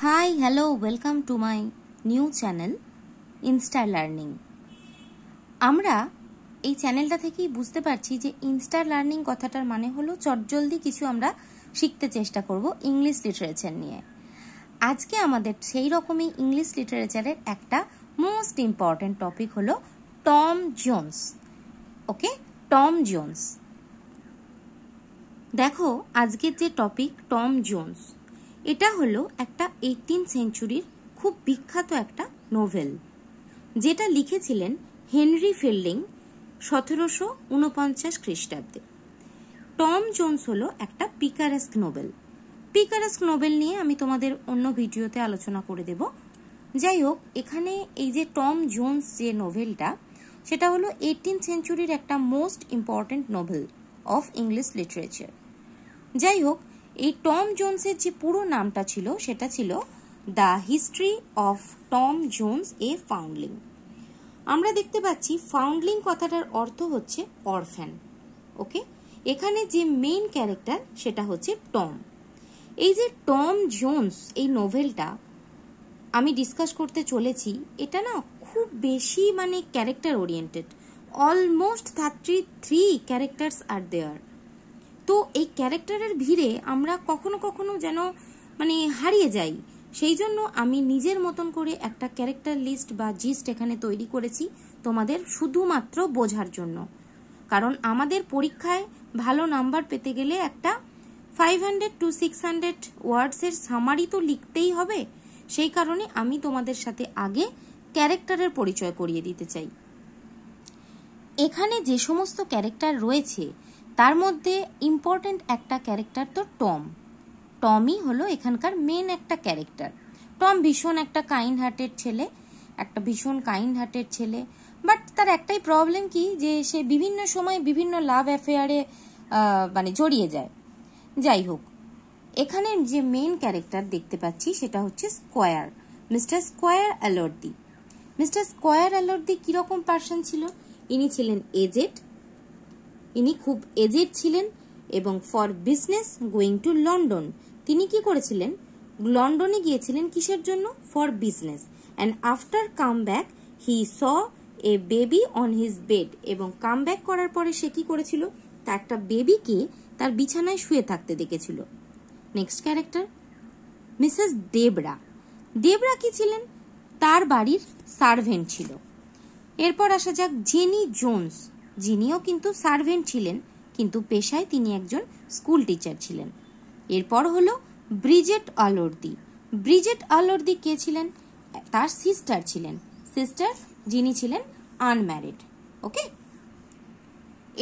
Hi hello welcome to my new channel Insta learning. আমরা এই চ্যানেলটা থেকেই বুঝতে পারছি যে ইনস্টা লার্নিং কথাটার মানে হলো চটজলদি কিছু আমরা শিখতে চেষ্টা করব ইংলিশ লিটারেচার নিয়ে। আজকে আমাদের সেই রকমই ইংলিশ লিটারেচারের একটা মোস্ট ইম্পর্টেন্ট টপিক হলো টম জোন্স। ওকে, টম জোন্স। দেখো আজকের যে টপিক টম জোন্স, এটা হলো একটা 18th সেঞ্চুরির খুব বিখ্যাত একটা নোভেল, যেটা লিখেছিলেন হেনরি ফিল্ডিং 1749 খ্রিস্টাব্দে। টম জোন্স হলো একটা পিকারেস্ক নোবেল। পিকারেস্ক নোবেল নিয়ে আমি তোমাদের অন্য ভিডিওতে আলোচনা করে দেব। যাই হোক, এখানে এই যে টম জোন্স যে নোভেলটা, সেটা হলো 18th সেঞ্চুরির একটা most important novel of English literature. যাই হোক, এই টম জোন্সের যে পুরো নামটা ছিল সেটা ছিল the history of Tom Jones a foundling. আমরা দেখতে পাচ্ছি ফাউন্ডলিং কথাটার অর্থ হচ্ছে অরফ্যান। ওকে, এখানে যে মেইন ক্যারেক্টার সেটা হচ্ছে টম। এই যে টম জোন্স এই নোভেলটা আমি ডিসকাস করতে চলেছি, এটা না খুব বেশি ক্যারেক্টার ওরিয়েন্টেড। অলমোস্ট 33 ক্যারেক্টার্স আর দেয়ার। তো এই ক্যারেক্টারের ভিড়ে আমরা কখনো কখনো যেন হারিয়ে যাই। সেই জন্য আমি নিজের মতন করে একটা ক্যারেক্টার লিস্ট বা জিস্ট এখানে তৈরি করেছি তোমাদের শুধুমাত্র বোঝার জন্য। কারণ আমাদের পরীক্ষায় ভালো নাম্বার পেতে গেলে একটা 500 to 600 ওয়ার্ডসের সামারি তো লিখতেই হবে। সেই কারণে আমি তোমাদের সাথে আগে ক্যারেক্টারের পরিচয় করিয়ে দিতে চাই। এখানে যে সমস্ত ক্যারেক্টার রয়েছে তার মধ্যে ইম্পর্টেন্ট একটা ক্যারেক্টার তো টম। টমই হলো এখানকার মেন একটা ক্যারেক্টার। টম ভীষণ একটা কাইন্ড হার্টেড ছেলে, বাট তার একটাই প্রবলেম কি, যে সে বিভিন্ন সময় বিভিন্ন লাভ অ্যাফেয়ারে জড়িয়ে যায়। যাই হোক, এখানে যে মেন ক্যারেক্টার দেখতে পাচ্ছি সেটা হচ্ছে square, Mister Square Allworthy. Mister Square Allworthy কিরকম পার্সন ছিল? ইনি ছিলেন এজেড, ইনি খুব এজেড ছিলেন এবং for business going to London. তিনি কি করেছিলেন? লন্ডনে গিয়েছিলেন কিসের জন্য? For business. And after come back he saw a baby on his bed. এবং কাম ব্যাক করার পরে সে কি করেছিল? তা একটা বেবিকে তার বিছানায় শুয়ে থাকতে দেখেছিল। Next character Mrs Debra. Debra কি ছিলেন? তার বাড়ির সার্ভেন্ট ছিল। এরপর আসা যাক জেনি জোন্স, যিনিও কিন্তু সার্ভেন্ট ছিলেন, কিন্তু পেশায় তিনি একজন স্কুল টিচার ছিলেন। এরপর হলো ব্রিজেট আলর্দি। ব্রিজেট আলর্দি কে ছিলেন? তার সিস্টার ছিলেন, যিনি ছিলেন আনম্যারিড। ওকে,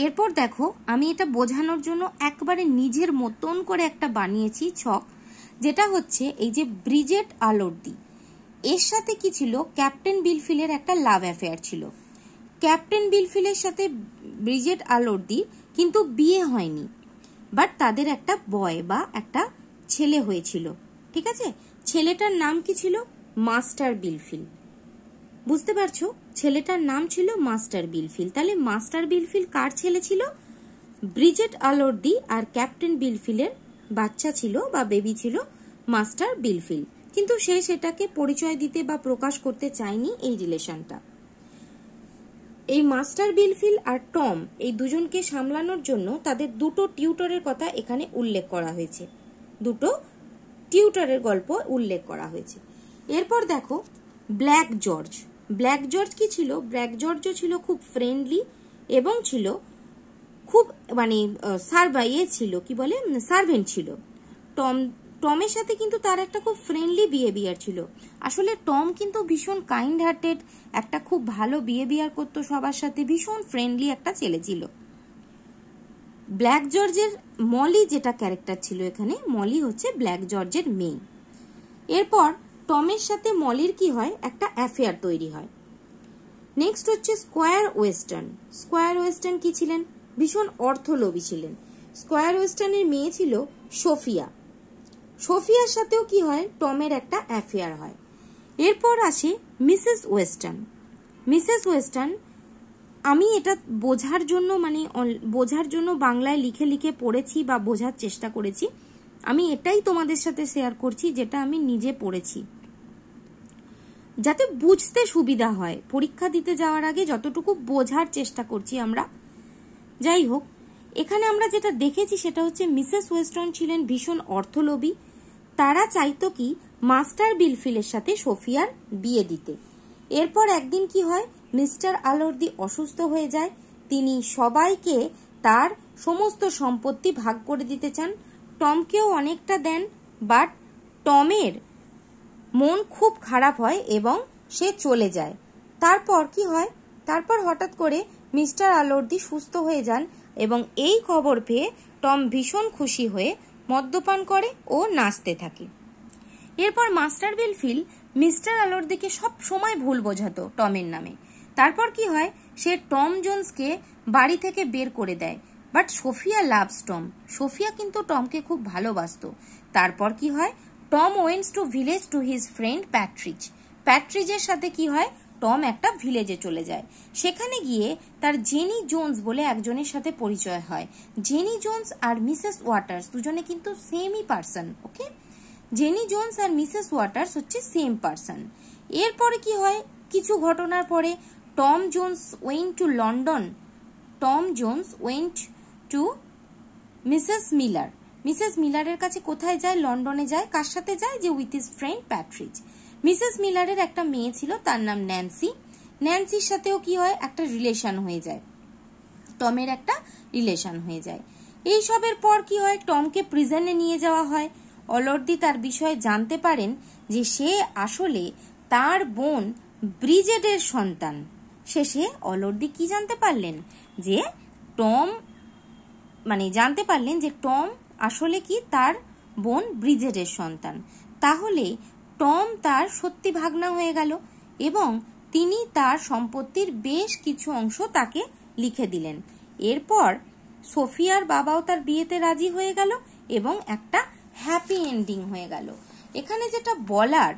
এরপর দেখো আমি এটা বোঝানোর জন্য একবারে নিজের মতন করে একটা বানিয়েছি ছক, যেটা হচ্ছে এই যে ব্রিজেট আলর্দি, এর সাথে কি ছিল? ক্যাপ্টেন বিলফিলের একটা লাভ অ্যাফেয়ার ছিল। ক্যাপ্টেন বিলফিলের সাথে ব্রিজেট আলর্দি কিন্তু বিয়ে হয়নি, বাট তাদের একটা বয় বা একটা ছেলে হয়েছিল। ঠিক আছে, ছেলেটার নাম কি ছিল? মাস্টার বিলফিল। বুঝতে পারছো, ছেলেটার নাম ছিল মাস্টার বিলফিল। তাহলে মাস্টার বিলফিল কার ছেলে ছিল? ব্রিজেট আলর্দি। আর ক্যাপ্টেন বিলফিলের বাচ্চা ছিল বা বেবি ছিল মাস্টার বিলফিল। কিন্তু সে সেটাকে পরিচয় দিতে বা প্রকাশ করতে চায়নি এই রিলেশনটা। এই মাস্টার বিলফিল আর টম এই দুজনকে সামলানোর জন্য তাদের দুটো টিউটরের কথা এখানে উল্লেখ করা হয়েছে। দুটো টিউটরের গল্প উল্লেখ করা হয়েছে। এরপর দেখো ব্ল্যাক জর্জ। ব্ল্যাক জর্জ কি ছিল? ব্ল্যাক জর্জও ছিল খুব ফ্রেন্ডলি এবং ছিল খুব সার্ভেন্ট ছিল। টমের সাথে কিন্তু তার একটা খুব ফ্রেন্ডলি বিহেভিয়ার ছিল। আসলে টম কিন্তু ভীষণ কাইন্ড হার্টেড, একটা খুব ভালো বিহেভিয়ার করতো সবার সাথে, ভীষণ ফ্রেন্ডলি একটা ছেলে ছিল। ব্ল্যাক জর্জের মলি যেটা ক্যারেক্টার ছিল এখানে, মলি হচ্ছে ব্ল্যাক জর্জের মেয়ে। এরপর টমের সাথে মলির কি হয়? একটা অ্যাফেয়ার তৈরি হয়। নেক্সট হচ্ছে স্কোয়ার ওয়েস্টার্ন। স্কোয়ার ওয়েস্টার্ন কি ছিলেন? ভীষণ অর্থলোভী ছিলেন। স্কোয়ার ওয়েস্টার্নের মেয়ে ছিল সোফিয়া। সোফিয়ার সাথেও কি হয়? টমের একটা অ্যাফেয়ার হয়। এরপর আসে মিসেস ওয়েস্টার্ন। মিসেস ওয়েস্টার্ন আমি এটা বোঝার জন্য বাংলায় লিখে লিখে পড়েছি বা বোঝার চেষ্টা করেছি। আমি এটাই তোমাদের সাথে শেয়ার করছি যেটা আমি নিজে পড়েছি, যাতে বুঝতে সুবিধা হয়। পরীক্ষা দিতে যাওয়ার আগে যতটুকু বোঝার চেষ্টা করছি আমরা। যাই হোক, এখানে আমরা যেটা দেখেছি সেটা হচ্ছে মিসেস ওয়েস্টন ছিলেন ভীষণ অর্থলোভী। তারা চাইতো কি মাস্টার বিলফিলের সাথে সোফিয়ার বিয়ে দিতে। এরপর একদিন কি হয়, মিস্টার আলর্দি অসুস্থ হয়ে যায়। তিনি সবাইকে তার সমস্ত সম্পত্তি ভাগ করে দিতে চান, টমকেও অনেকটা দেন, বাট টমের মন খুব খারাপ হয় এবং সে চলে যায়। তারপর কি হয়, তারপর হঠাৎ করে মিস্টার আলর্দি সুস্থ হয়ে যান এবং এই খবর পেয়ে টম ভীষণ খুশি হয়ে মদ্যপান করে ও নাচতে থাকে। এরপর মাস্টার বিলফিল মিস্টার আলর্দিকে সব সময় ভুল বোঝাতো টমের নামে। তারপর কি হয়, সে টম জোন্সকে বাড়ি থেকে বের করে দেয়। But Sophia loves Tom, Sophia কিন্তু টমকে খুব ভালোবাসতো। তারপর কি হয়, Tom wents to village to his friend Partridge. প্যাট্রিজের সাথে কি হয়, টম একটা ভিলেজে চলে যায়। সেখানে গিয়ে তার জেনি জোন্স বলে একজনের সাথে পরিচয় হয়। জেনি জোন্স আর মিসেস ওয়াটার্স দুজনে কিন্তু সেমই পার্সন। ওকে, জেনি জোন্স আর মিসেস ওয়াটার্স হচ্ছে সেম পার্সন। এরপরে কি হয়, কিছু ঘটনার পরে Tom Jones went to London. Tom Jones went to Mrs Miller. Mrs মিলারের কাছে কোথায় যায়, লন্ডনে যায়। কার সাথে যায়, যে with his friend Partridge. Mrs মিলারের একটা মেয়ে ছিল, তার নাম ন্যান্সি। ন্যান্সির সাথেও কি হয়, একটা রিলেশন হয়ে যায়, টমের একটা রিলেশন হয়ে যায়। এইসবের পর কি হয়, টমকে প্রিজনে নিয়ে যাওয়া হয়। অলর্দি তার বিষয়ে জানতে পারেন যে সে আসলে তার বোন ব্রিজেটের সন্তান। শেষে অলর্দি কি জানতে পারলেন, যে টম জানতে পারলেন যে টম আসলে কি তার বোন ব্রিজেটের সন্তান। তাহলে টম তার সত্যি ভাগনা হয়ে গেল এবং তিনি তার সম্পত্তির বেশ কিছু অংশ তাকে লিখে দিলেন। এরপর সোফিয়ার বাবাও তার বিয়েতে রাজি হয়ে গেল এবং একটা হ্যাপি এন্ডিং হয়ে গেল। এখানে যেটা বলার,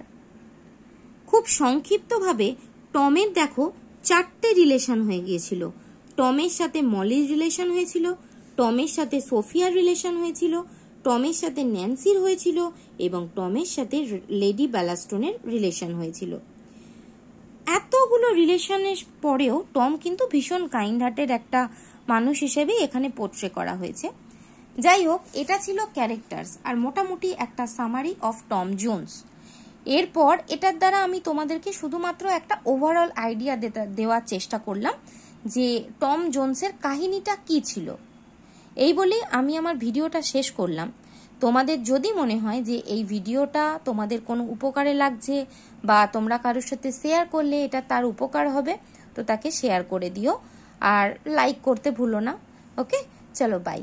খুব সংক্ষিপ্তভাবে, টমের দেখো 4টে রিলেশন হয়ে গিয়েছিল। টমের সাথে মলির রিলেশন হয়েছিল, টমের সাথে সোফিয়ার রিলেশন হয়েছিল, টমের সাথে ন্যান্সির হয়েছিল এবং টমের সাথে লেডি ব্যালাস্টনের রিলেশন হয়েছিল। এতগুলো রিলেশনের পরেও টম কিন্তু ভীষণ কাইন্ড হার্টেড একটা মানুষ হিসেবে এখানে পোর্ট্রে করা হয়েছে। যাই হোক, এটা ছিল ক্যারেক্টার্স আর মোটামুটি একটা সামারি অফ টম জোন্স। এরপর এটার দ্বারা আমি তোমাদেরকে শুধুমাত্র একটা ওভারঅল আইডিয়া দেওয়ার চেষ্টা করলাম যে টম জোন্সের কাহিনীটা কি ছিল। এই বলেই আমি আমার ভিডিওটা শেষ করলাম। তোমাদের যদি মনে হয় যে এই ভিডিওটা তোমাদের কোনো উপকারে লাগছে বা তোমরা কারোর সাথে শেয়ার করলে এটা তার উপকার হবে, তো তাকে শেয়ার করে দিও আর লাইক করতে ভুলো না। ওকে, চলো বাই।